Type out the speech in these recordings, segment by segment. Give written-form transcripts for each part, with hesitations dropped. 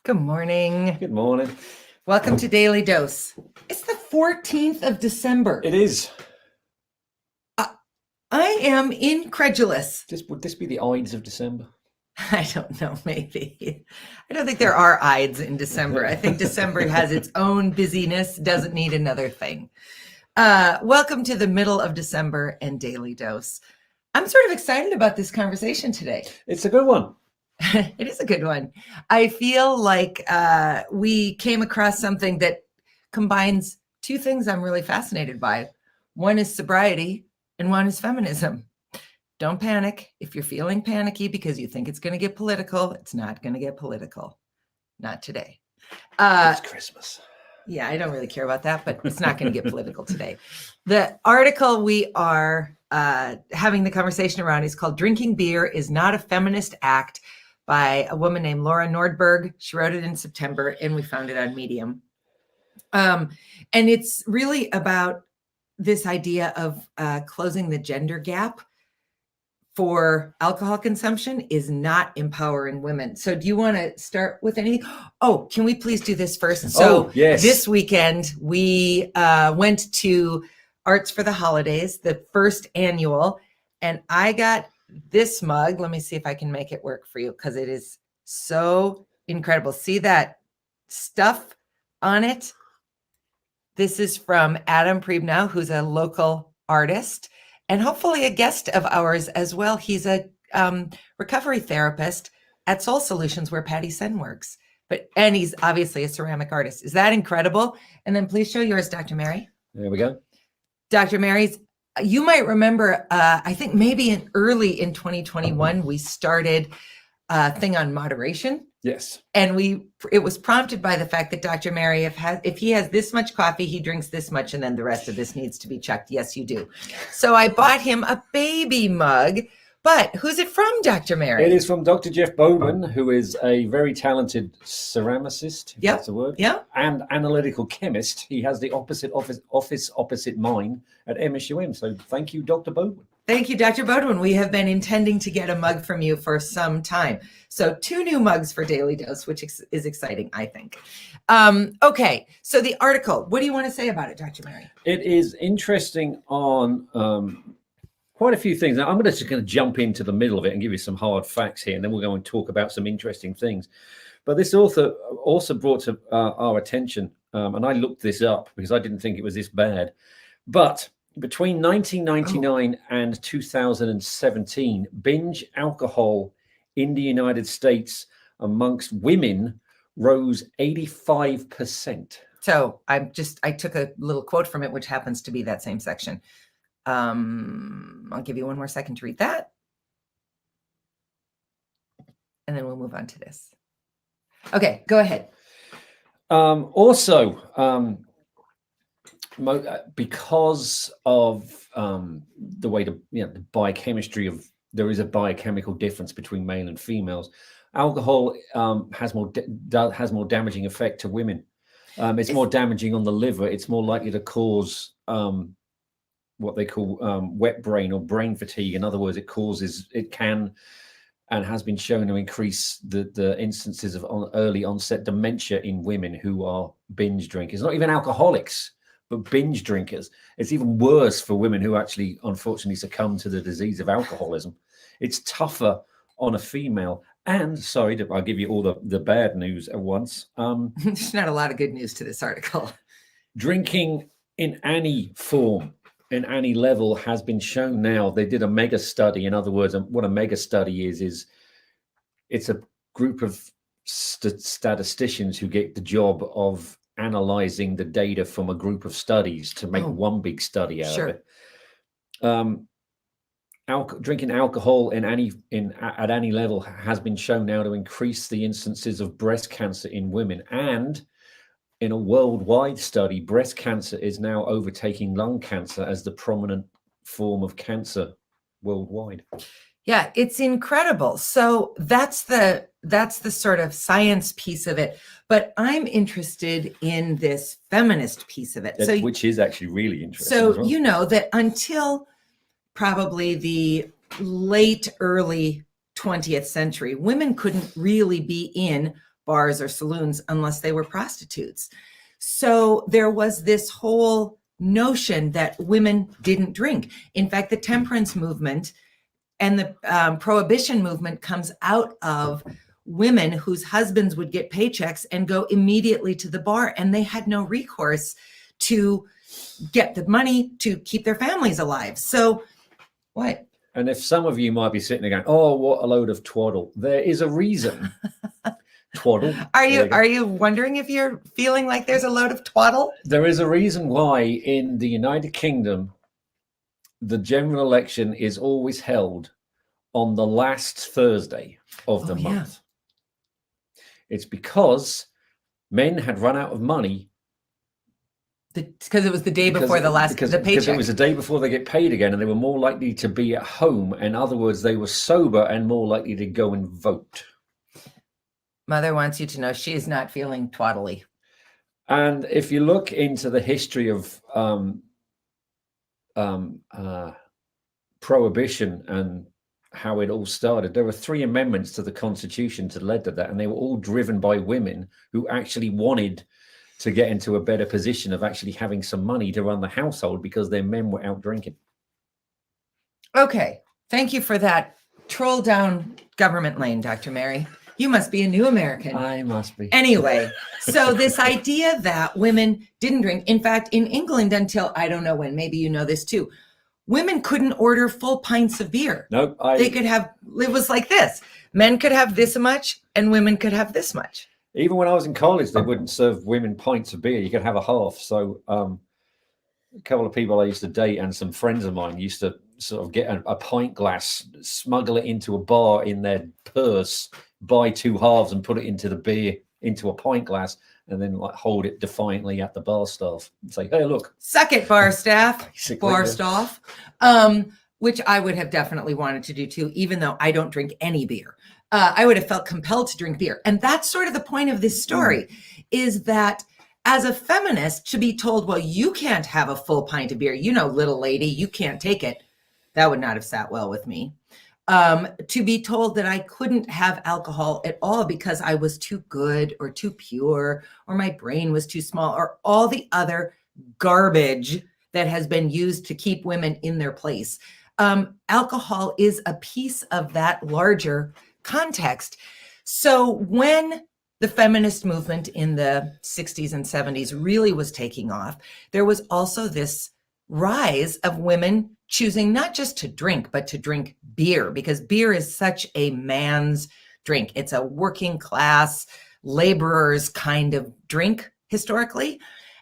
Good morning. Good morning. Welcome to Daily Dose. It's the 14th of December. It is. I am incredulous. Would this be the Ides of December? I don't know, maybe. I don't think there are Ides in December. I think December has its own busyness, doesn't need another thing. Welcome to the middle of December and Daily Dose. I'm sort of excited about this conversation today. It's a good one. It is a good one. I feel like we came across something that combines two things I'm really fascinated by. One is sobriety and one is feminism. Don't panic. If you're feeling panicky because you think it's going to get political, it's not going to get political. Not today. It's Christmas. Yeah, I don't really care about that, but it's not going to get political today. The article we are having the conversation around is called "Drinking Beer is Not a Feminist Act" by a woman named Laura Nordberg. She wrote it in September, and we found it on Medium. And it's really about this idea of closing the gender gap for alcohol consumption is not empowering women. So do you want to start with anything? Oh, can we please do this first? So yes. This weekend, we went to Arts for the Holidays, the first annual, and I got this mug. Let me see if I can make it work for you because it is so incredible. See that stuff on it? This is from Adam Priebnow, who's a local artist and hopefully a guest of ours as well. He's a recovery therapist at Soul Solutions where Patty Sen works. And he's obviously a ceramic artist. Is that incredible? And then please show yours, Dr. Mary. There we go. Dr. Mary's, you might remember, I think maybe early in 2021, we started a thing on moderation. Yes. And it was prompted by the fact that Dr. Mary, if he has this much coffee, he drinks this much, and then the rest of this needs to be chucked. Yes, you do. So I bought him a baby mug. But who's it from, Dr. Mary? It is from Dr. Jeff Bowman, who is a very talented ceramicist, if that's a word, and analytical chemist. He has the office opposite mine at MSUM. So thank you, Dr. Bowman. Thank you, Dr. Bowman. We have been intending to get a mug from you for some time. So 2 new mugs for Daily Dose, which is exciting, I think. Okay, so the article, what do you want to say about it, Dr. Mary? It is interesting on quite a few things. Now, I'm just going to jump into the middle of it and give you some hard facts here, and then we'll go and talk about some interesting things. But this author also brought to our attention, and I looked this up because I didn't think it was this bad, but between 1999 and 2017, binge alcohol in the United States amongst women rose 85%. So I took a little quote from it, which happens to be that same section. I'll give you one more second to read that. And then we'll move on to this. Okay, go ahead. Because of the way the biochemistry of, there is a biochemical difference between male and females. Alcohol has more damaging effect to women. It's more damaging on the liver. It's more likely to cause what they call wet brain or brain fatigue. In other words, it can and has been shown to increase the instances of early onset dementia in women who are binge drinkers. Not even alcoholics, but binge drinkers. It's even worse for women who actually, unfortunately, succumb to the disease of alcoholism. It's tougher on a female. And sorry, I'll give you all the bad news at once. There's not a lot of good news to this article. Drinking in any form, in any level, has been shown now. They did a mega study. In other words, what a mega study is it's a group of statisticians who get the job of analyzing the data from a group of studies to make one big study out of it. Drinking alcohol at any level has been shown now to increase the instances of breast cancer in women. And in a worldwide study, breast cancer is now overtaking lung cancer as the prominent form of cancer worldwide. Yeah, it's incredible. So that's the sort of science piece of it. But I'm interested in this feminist piece of it. Which is actually really interesting. So as well. You know that until probably the early 20th century, women couldn't really be in bars or saloons unless they were prostitutes. So there was this whole notion that women didn't drink. In fact, the temperance movement and the prohibition movement comes out of women whose husbands would get paychecks and go immediately to the bar, and they had no recourse to get the money to keep their families alive. So what? And if some of you might be sitting there going, oh, what a load of twaddle, there is a reason. Twaddle. Are you wondering if you're feeling like there's a load of twaddle? There is a reason why in the United Kingdom, the general election is always held on the last Thursday of the month. It's because men had run out of money. Because it was the day before the paycheck. Because it was the day before they get paid again, and they were more likely to be at home. In other words, they were sober and more likely to go and vote. Mother wants you to know she is not feeling twaddly. And if you look into the history of prohibition and how it all started, there were 3 amendments to the Constitution to lead to that, and they were all driven by women who actually wanted to get into a better position of actually having some money to run the household because their men were out drinking. Okay, thank you for that troll down government lane, Dr. Mary. You must be a new American. I must be. Anyway, so this idea that women didn't drink, in fact, in England until I don't know when, maybe you know this too, women couldn't order full pints of beer. Nope. They could have, it was like this. Men could have this much and women could have this much. Even when I was in college, they wouldn't serve women pints of beer. You could have a half. So a couple of people I used to date and some friends of mine used to sort of get a pint glass, smuggle it into a bar in their purse, buy 2 halves and put it into the beer, into a pint glass, and then like hold it defiantly at the bar staff and say, hey, look. Suck it, bar staff. Bar Yeah. staff. Which I would have definitely wanted to do too, even though I don't drink any beer. I would have felt compelled to drink beer. And that's sort of the point of this story, is that as a feminist, to be told, well, you can't have a full pint of beer. You know, little lady, you can't take it. That would not have sat well with me. To be told that I couldn't have alcohol at all because I was too good or too pure or my brain was too small or all the other garbage that has been used to keep women in their place. Alcohol is a piece of that larger context. So when the feminist movement in the 60s and 70s really was taking off, there was also this rise of women choosing not just to drink, but to drink beer, because beer is such a man's drink. It's a working class, laborers kind of drink historically.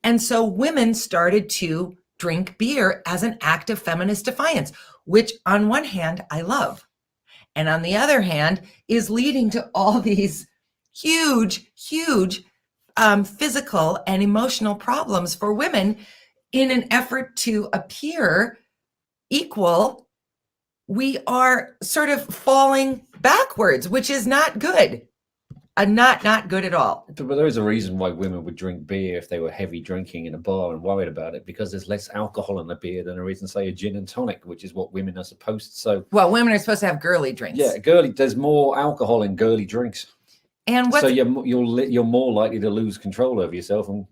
And so women started to drink beer as an act of feminist defiance, which on one hand, I love. And on the other hand, is leading to all these huge, huge physical and emotional problems for women in an effort to appear equal. We are sort of falling backwards, which is not good. Not good at all. But there is a reason why women would drink beer if they were heavy drinking in a bar and worried about it, because there's less alcohol in the beer than there is in, say, a gin and tonic, which is what women are supposed to. So, well, women are supposed to have girly drinks. Yeah, girly. There's more alcohol in girly drinks, and so you're more likely to lose control over yourself, and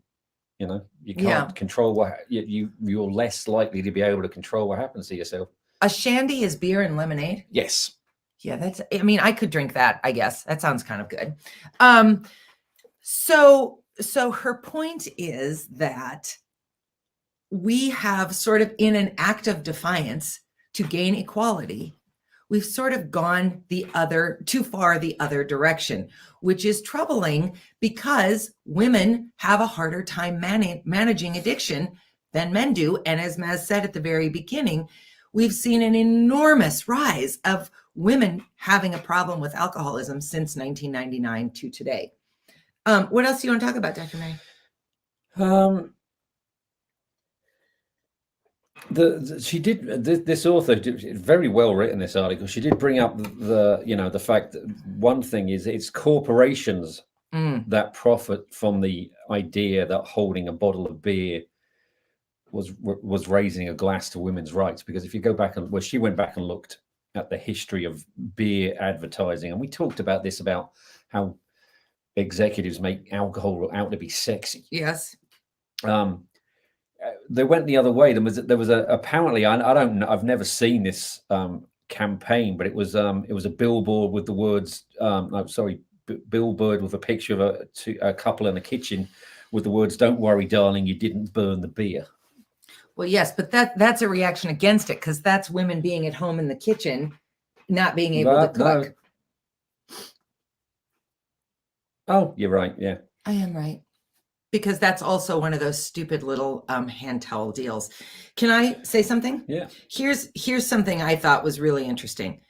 you know you can't control what you're less likely to be able to control what happens to yourself. A shandy is beer and lemonade. Yes. Yeah, I could drink that, I guess. That sounds kind of good. So her point is that we have sort of, in an act of defiance to gain equality, we've sort of gone too far the other direction, which is troubling because women have a harder time managing addiction than men do. And as Maz said at the very beginning, we've seen an enormous rise of women having a problem with alcoholism since 1999 to today. What else do you want to talk about, Dr. May? This author did very well written this article. She did bring up the fact that one thing is it's corporations that profit from the idea that holding a bottle of beer was raising a glass to women's rights. Because if you go back she went back and looked at the history of beer advertising, and we talked about this, about how executives make alcohol out to be sexy. Yes. They went the other way. There was apparently, I don't know, I've never seen this campaign, but it was a billboard with the words billboard with a picture of a couple in a kitchen with the words, "Don't worry, darling, you didn't burn the beer." Well, yes, but that's a reaction against it, because that's women being at home in the kitchen, not being able to cook. No. Oh, you're right. Yeah, I am right. Because that's also one of those stupid little hand towel deals. Can I say something? yeah. Here's something I thought was really interesting.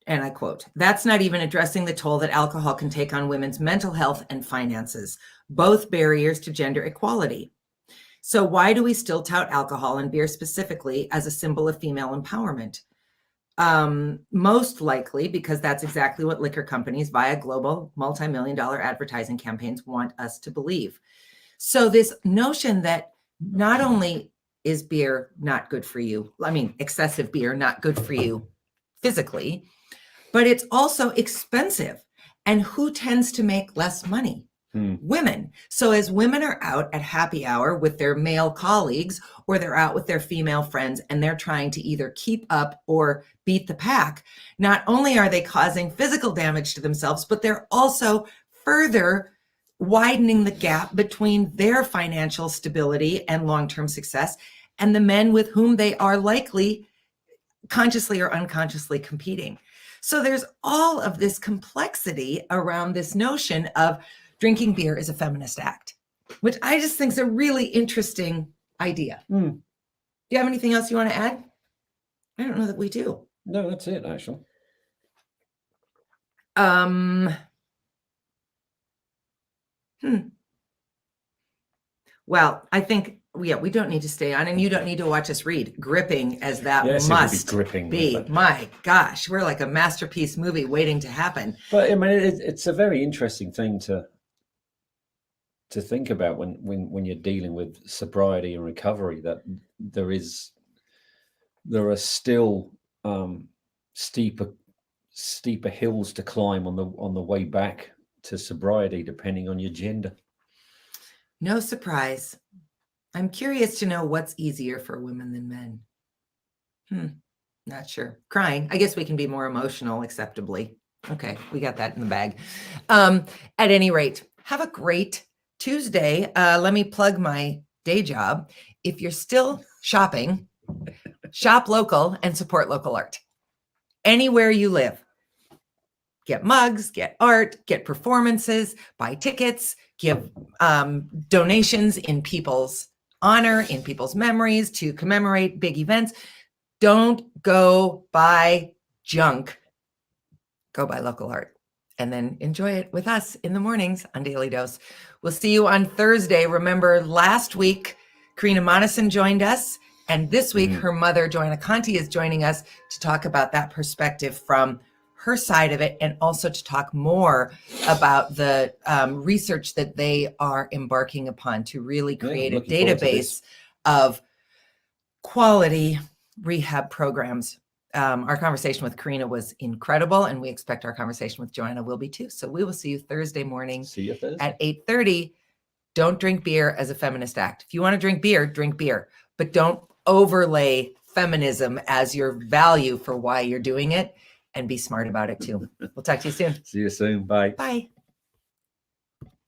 And I quote, "That's not even addressing the toll that alcohol can take on women's mental health and finances, both barriers to gender equality. So why do we still tout alcohol and beer specifically as a symbol of female empowerment? Most likely because that's exactly what liquor companies via global multi-million-dollar advertising campaigns want us to believe. So this notion that not only is beer not good for you, I mean, excessive beer not good for you physically, but it's also expensive. And who tends to make less money? Women. So as women are out at happy hour with their male colleagues, or they're out with their female friends, and they're trying to either keep up or beat the pack, not only are they causing physical damage to themselves, but they're also further widening the gap between their financial stability and long-term success and the men with whom they are likely consciously or unconsciously competing. So there's all of this complexity around this notion of drinking beer is a feminist act, which I just think is a really interesting idea. Do you have anything else you want to add? I don't know that we do. No, that's it, actually. Well, I think, we don't need to stay on, and you don't need to watch us read. Gripping as that Yes, must it would be gripping. be. My gosh, we're like a masterpiece movie waiting to happen. But I mean, it's a very interesting thing to think about when you're dealing with sobriety and recovery, that there are still steeper hills to climb on the way back to sobriety, depending on your gender. No surprise. I'm curious to know what's easier for women than men. Not sure. Crying. I guess we can be more emotional acceptably. Okay, we got that in the bag. At any rate, have a great Tuesday. Let me plug my day job. If you're still shopping, shop local and support local art. Anywhere you live. Get mugs, get art, get performances, buy tickets, give donations in people's honor, in people's memories, to commemorate big events. Don't go buy junk. Go buy local art, and then enjoy it with us in the mornings on Daily Dose. We'll see you on Thursday. Remember, last week, Karina Monison joined us, and this week, her mother, Joanna Conti, is joining us to talk about that perspective from her side of it, and also to talk more about the research that they are embarking upon to really create a database of quality rehab programs. Our conversation with Karina was incredible, and we expect our conversation with Joanna will be too. So we will see you Thursday morning at 8:30. Don't drink beer as a feminist act. If you want to drink beer, but don't overlay feminism as your value for why you're doing it, and be smart about it too. We'll talk to you soon. See you soon. Bye. Bye.